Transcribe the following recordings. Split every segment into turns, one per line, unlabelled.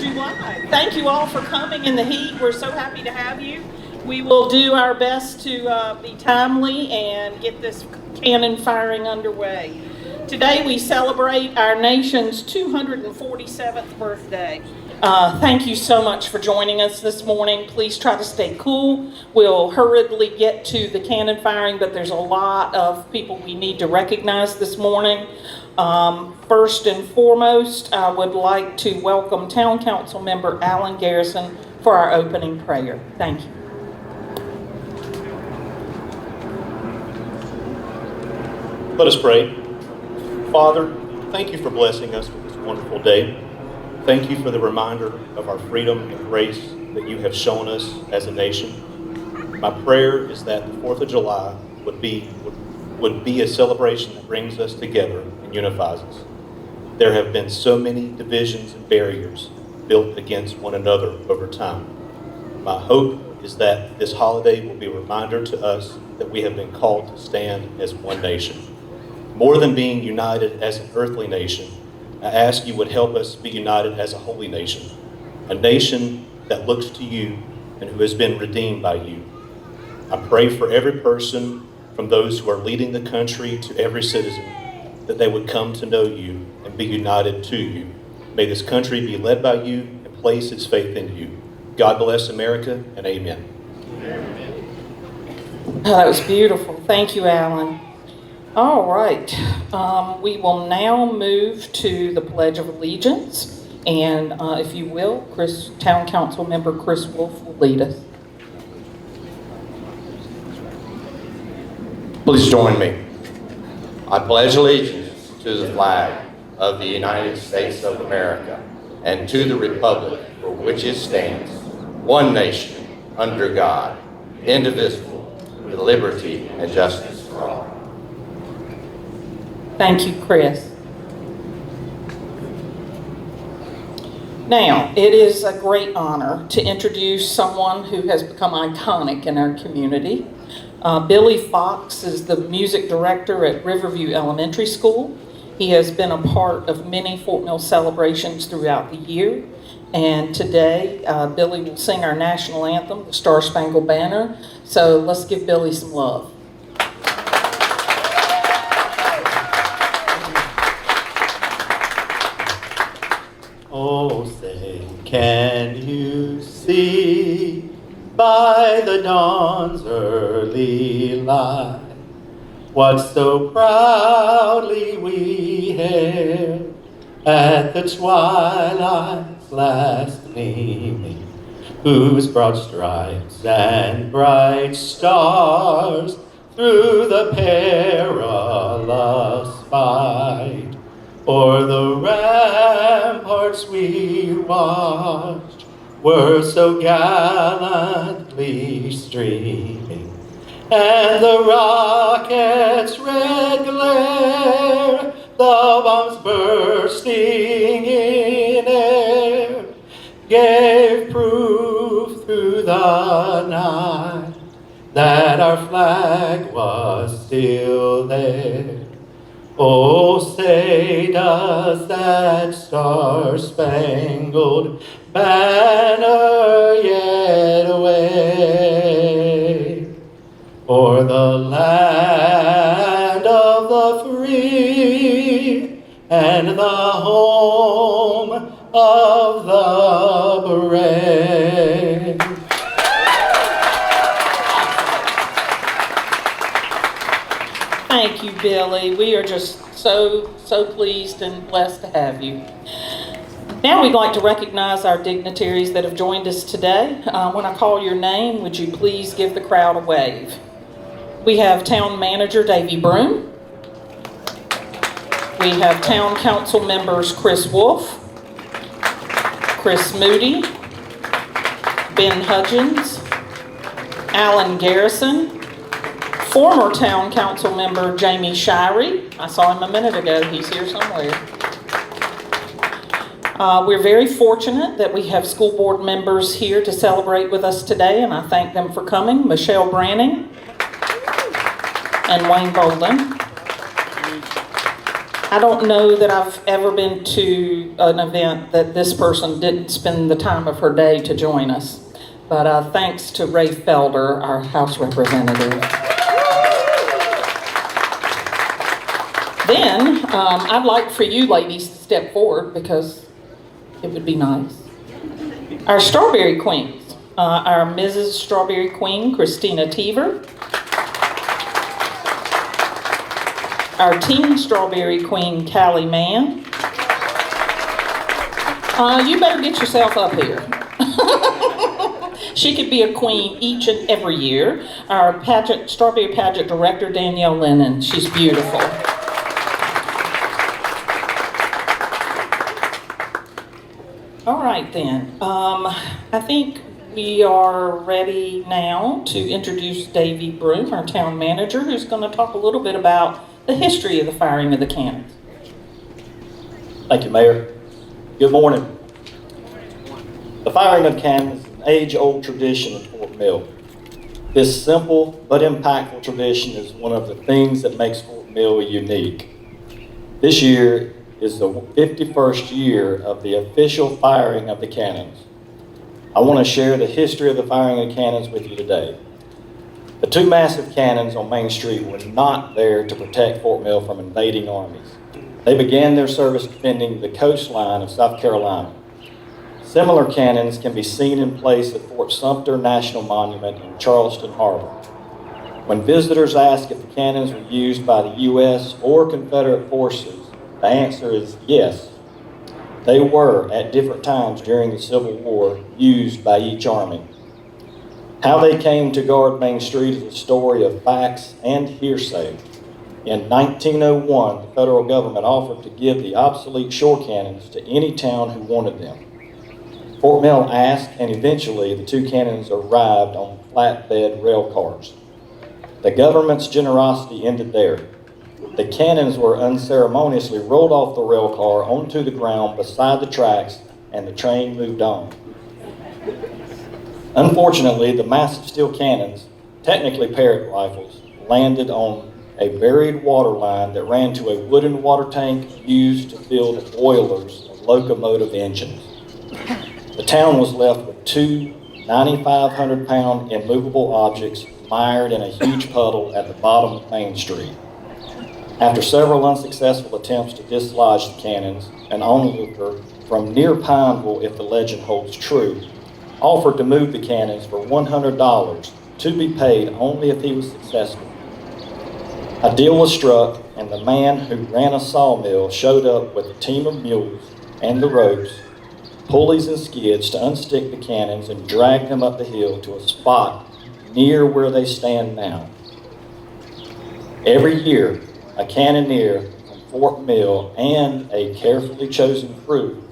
July. Thank you all for coming in the heat. We're so happy to have you. We will do our best to be timely and get this cannon firing underway. Today we celebrate our nation's 247th birthday. Thank you so much for joining us this morning. Please try to stay cool. We'll hurriedly get to the cannon firing, but there's a lot of people we need to recognize this morning. First and foremost, I would like to welcome Town Council member Alan Garrison for our opening prayer. Thank you.
Let us pray. Father, thank you for blessing us with this wonderful day. Thank you for the reminder of our freedom and grace that you have shown us as a nation. My prayer is that the 4th of July would be a celebration that brings us together and unifies us. There have been so many divisions and barriers built against one another over time. My hope is that this holiday will be a reminder to us that we have been called to stand as one nation. More than being united as an earthly nation, I ask you would help us be united as a holy nation, a nation that looks to you and who has been redeemed by you. I pray for every person, from those who are leading the country to every citizen, that they would come to know you and be united to you. May this country be led by you and place its faith in you. God bless America, and amen.
Oh, that was beautiful. Thank you, Alan. All right, we will now move to the Pledge of Allegiance, and if you will, Town Council member Chris Wolf will lead us.
Please join me. I pledge allegiance to the flag of the United States of America and to the republic for which it stands, one nation, under God, indivisible, with liberty and justice for all.
Thank you, Chris. Now, it is a great honor to introduce someone who has become iconic in our community. Billy Fox is the music director at Riverview Elementary School. He has been a part of many Fort Mill celebrations throughout the year. And today, Billy will sing our national anthem, the Star Spangled Banner. So let's give Billy some love.
Oh, say, can you see by the dawn's early light what so proudly we hailed at the twilight's last gleaming, whose broad stripes and bright stars through the perilous fight o'er the ramparts we watched were so gallantly streaming, and the rocket's red glare, the bombs bursting in air, gave proof through the night that our flag was still there. Oh, say, does that star-spangled banner yet wave o'er the land of the free and the home of the brave?
Thank you, Billy. We are just so pleased and blessed to have you. Now we'd like to recognize our dignitaries that have joined us today. When I call your name, would you please give the crowd a wave? We have Town Manager Davy Broom. We have Town Council members Chris Wolf, Chris Moody, Ben Hudgens, Alan Garrison, former Town Council member Jamie Shirey. I saw him a minute ago. He's here somewhere. We're very fortunate that we have school board members here to celebrate with us today, and I thank them for coming. Michelle Branning and Wayne Bolden. I don't know that I've ever been to an event that this person didn't spend the time of her day to join us. But thanks to Ray Felder, our House representative. Then, I'd like for you ladies to step forward because it would be nice. Our Strawberry Queens, our Mrs. Strawberry Queen, Christina Teever. Our Teen Strawberry Queen, Callie Mann. You better get yourself up here. She could be a queen each and every year. Our Strawberry Pageant Director, Danielle Lennon. She's beautiful. All right then. I think we are ready now to introduce Davey Broom, our town manager, who's going to talk a little bit about the history of the firing of the cannons.
Thank you, Mayor. Good morning. The firing of cannons is an age-old tradition in Fort Mill. This simple but impactful tradition is one of the things that makes Fort Mill unique. This year is the 51st year of the official firing of the cannons. I want to share the history of the firing of cannons with you today. The two massive cannons on Main Street were not there to protect Fort Mill from invading armies. They began their service defending the coastline of South Carolina. Similar cannons can be seen in place at Fort Sumter National Monument in Charleston Harbor. When visitors ask if the cannons were used by the U.S. or Confederate forces, the answer is yes. They were, at different times during the Civil War, used by each army. How they came to guard Main Street is a story of facts and hearsay. In 1901, the federal government offered to give the obsolete shore cannons to any town who wanted them. Fort Mill asked, and eventually the two cannons arrived on flatbed rail cars. The government's generosity ended there. The cannons were unceremoniously rolled off the rail car onto the ground beside the tracks, and the train moved on. Unfortunately, the massive steel cannons, technically Parrott rifles, landed on a buried water line that ran to a wooden water tank used to build boilers of locomotive engines. The town was left with two 9,500-pound immovable objects mired in a huge puddle at the bottom of Main Street. After several unsuccessful attempts to dislodge the cannons, an onlooker from near Pineville, if the legend holds true, offered to move the cannons for $100 to be paid only if he was successful. A deal was struck, and the man who ran a sawmill showed up with a team of mules and the ropes, pulleys and skids to unstick the cannons and drag them up the hill to a spot near where they stand now. Every year, a cannoneer from Fort Mill and a carefully chosen crew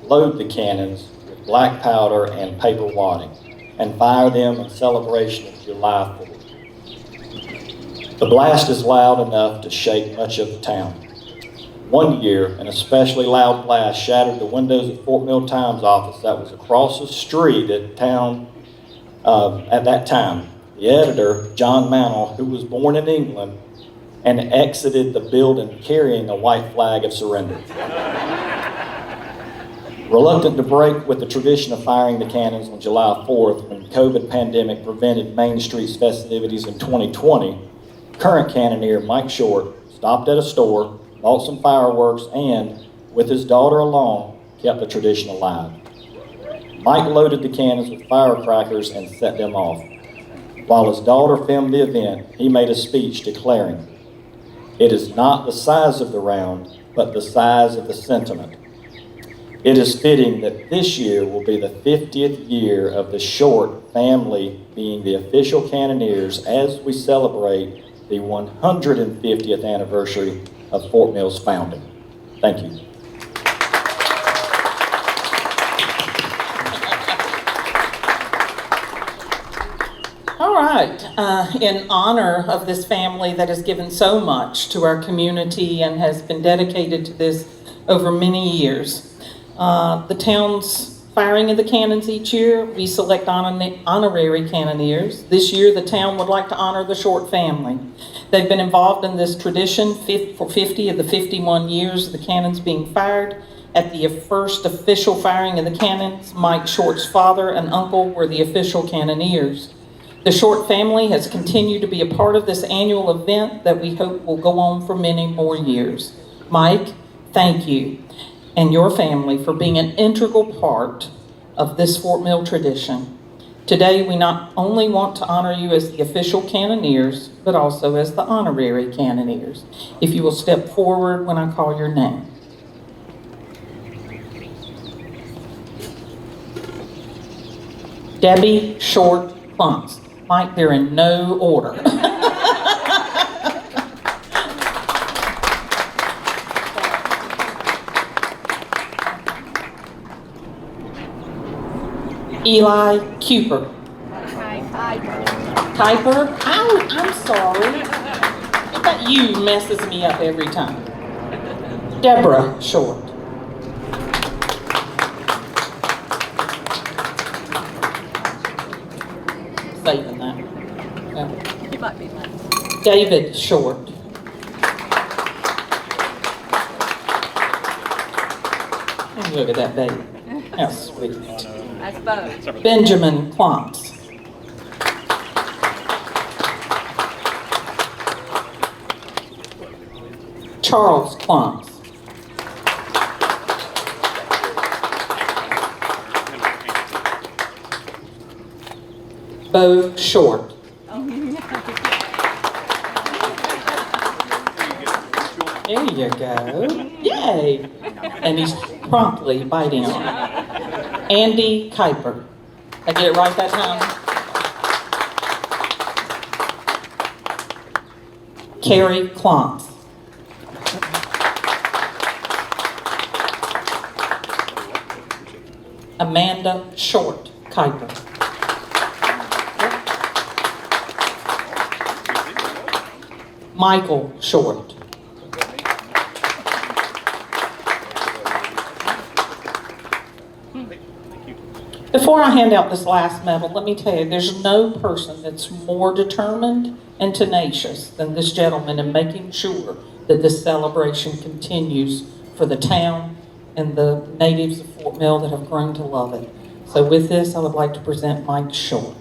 load the cannons with black powder and paper wadding and fire them in celebration of July 4th. The blast is loud enough to shake much of the town. One year, an especially loud blast shattered the windows of Fort Mill Times office that was across the street at town at that time. The editor, John Mannell, who was born in England, and exited the building carrying a white flag of surrender. Reluctant to break with the tradition of firing the cannons on July 4th when the COVID pandemic prevented Main Street's festivities in 2020, current cannoneer Mike Short stopped at a store, bought some fireworks, and, with his daughter along, kept the tradition alive. Mike loaded the cannons with firecrackers and set them off. While his daughter filmed the event, he made a speech declaring, "It is not the size of the round, but the size of the sentiment." It is fitting that this year will be the 50th year of the Short family being the official cannoneers as we celebrate the 150th anniversary of Fort Mill's founding. Thank you.
All right, in honor of this family that has given so much to our community and has been dedicated to this over many years, the town's firing of the cannons each year, we select honorary cannoneers. This year, the town would like to honor the Short family. They've been involved in this tradition for 50 of the 51 years of the cannons being fired. At the first official firing of the cannons, Mike Short's father and uncle were the official cannoneers. The Short family has continued to be a part of this annual event that we hope will go on for many more years. Mike, thank you and your family for being an integral part of this Fort Mill tradition. Today, we not only want to honor you as the official cannoneers, but also as the honorary cannoneers. If you will step forward when I call your name. Debbie Short Clumps. Mike, they're in no order. Eli Cooper. Kuiper? I'm sorry. But you messes me up every time. Deborah Short. Saving that. No.
You might be next.
David Short. And look at that baby. How sweet.
That's both.
Benjamin Klumps. Charles Klumps. Bo Short. There you go. Yay. And he's promptly biting on it. Andy Kuiper. I get it right that time? Carrie Klumps. Amanda Short Kuiper. Michael Short. Before I hand out this last medal, let me tell you, there's no person that's more determined and tenacious than this gentleman in making sure that this celebration continues for the town and the natives of Fort Mill that have grown to love it. So with this, I would like to present Mike Short.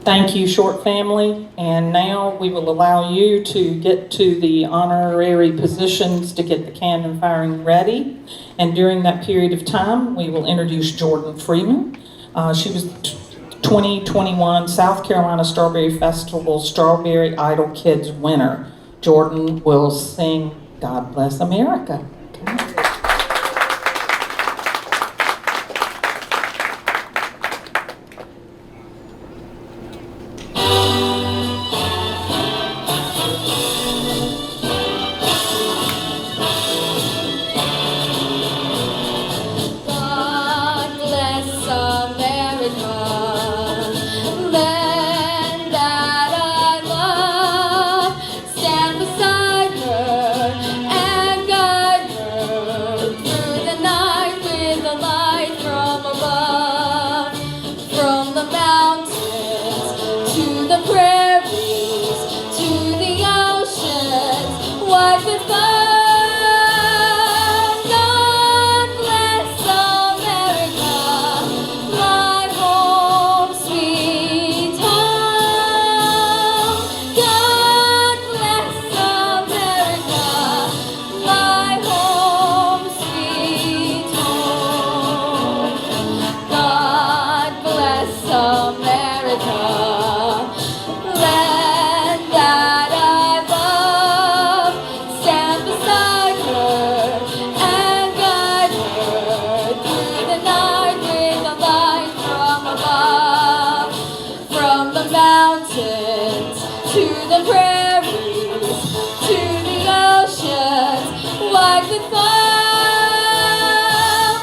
Thank you, Short family. And now we will allow you to get to the honorary positions to get the cannon firing ready. And during that period of time, we will introduce Jordan Freeman. She was 2021 South Carolina Strawberry Festival Strawberry Idol Kids winner. Jordan will sing God Bless America.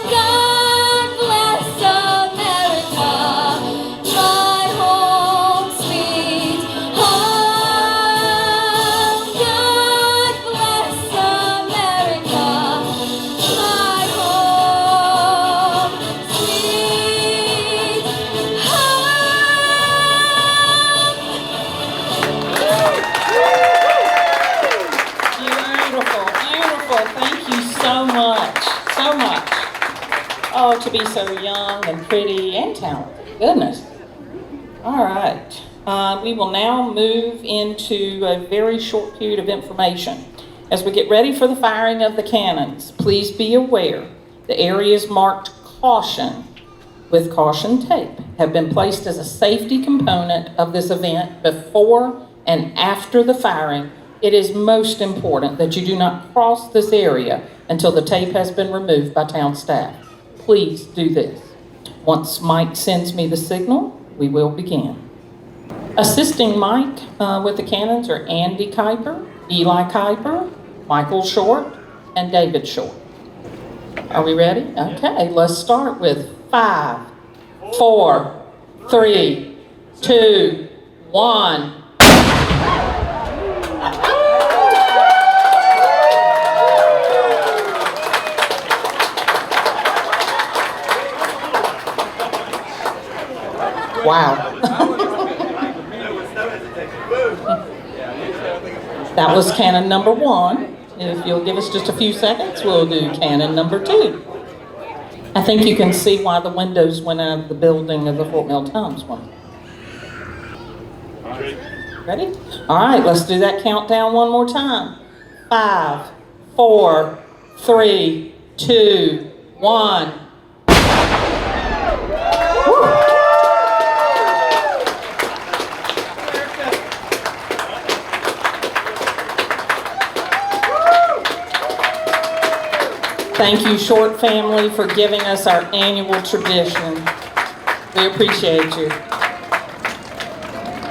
God bless America, my home.
wonderful. Thank you so much. So much. Oh, to be so young and pretty and talented. Goodness. All right. We will now move into a very short period of information. As we get ready for the firing of the cannons, please be aware the areas marked caution with caution tape have been placed as a safety component of this event before and after the firing. It is most important that you do not cross this area until the tape has been removed by town staff. Please do this. Once Mike sends me the signal, we will begin. Assisting Mike with the cannons are Andy Kuiper, Eli Kuiper, Michael Short, and David Short. Are we ready? Okay, let's start with 5, 4, 3, 2, 1. Wow. That was cannon number 1. If you'll give us just a few seconds, we'll do cannon number 2. I think you can see why the windows went out of the building of the Fort Mill Times one. Ready? All right, let's do that countdown one more time. 5, 4, 3, 2, 1. Thank you, Short family, for giving us our annual tradition. We appreciate you.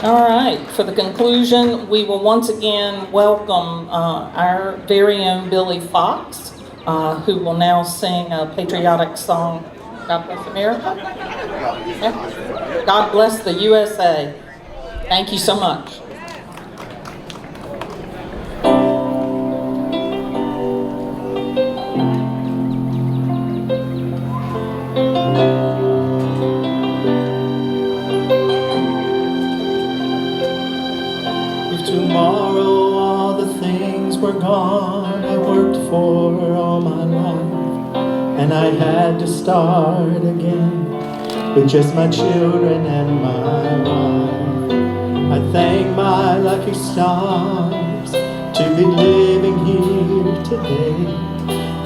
All right, for the conclusion, we will once again welcome our very own Billy Fox, who will now sing a patriotic song, God Bless America. Yeah. God Bless the USA. Thank you so much.
Tomorrow all the things were gone I worked for all my life, and I had to start again with just my children and my wife. I thank my lucky stars to be living here today,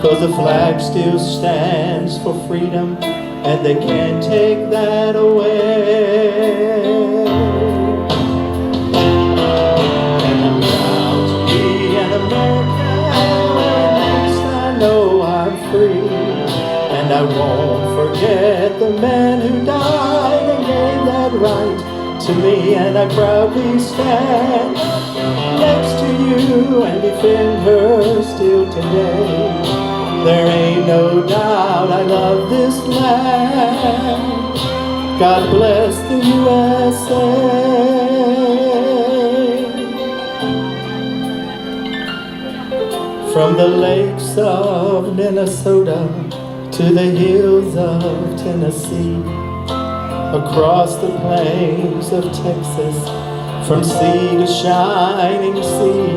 'cause the flag still stands for freedom and they can't take that away. And I won't forget the man who died and gave that right to me, and I proudly stand next to you and defend her still today. There ain't no doubt I love this land. God bless the USA. From the lakes of Minnesota to the hills of Tennessee, across the plains of Texas, from sea to shining sea,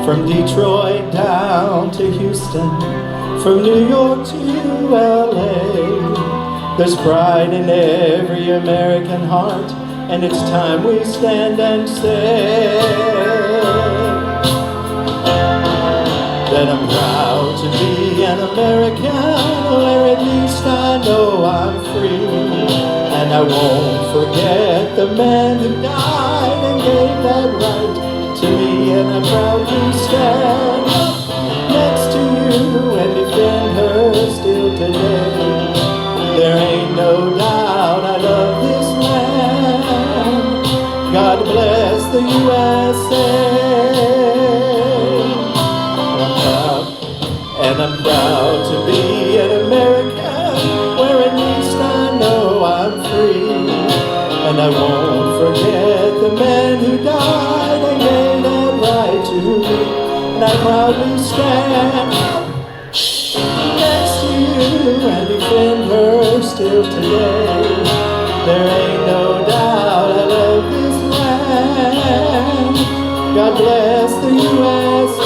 from Detroit down to Houston, from New York to LA. There's pride in every American heart, and it's time we stand and say that I'm proud to be an American, where at least I know I'm free. And I won't forget the man who died and gave that right to me, and I proudly stand next to you and defend her still today. There ain't no doubt I love this land. God bless the USA. And I'm proud to be an American, where at least I know I'm free. And I won't forget the man who died and gave that right to me. And I proudly stand next to you and defend her still today. There ain't no doubt I love this land. God bless the USA.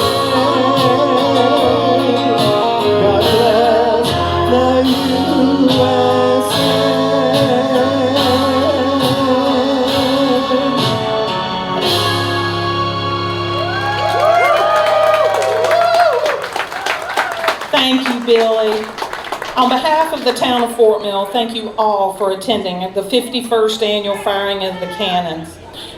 Thank you, Billy. On behalf of the town of Fort Mill, thank you all for attending the 51st annual firing of the cannons.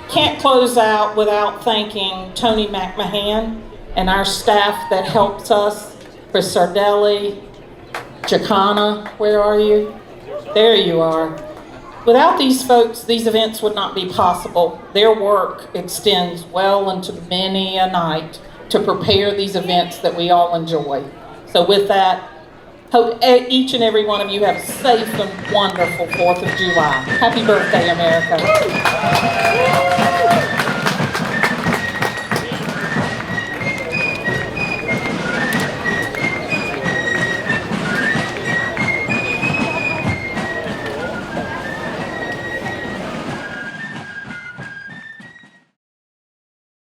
Can't close out without thanking Tony McMahon and our staff that helps us, Chris Sardelli, Jacana, where are you? There you are. Without these folks, these events would not be possible. Their work extends well into many a night to prepare these events that we all enjoy. So with that, hope each and every one of you have a safe and wonderful 4th of July. Happy birthday, America.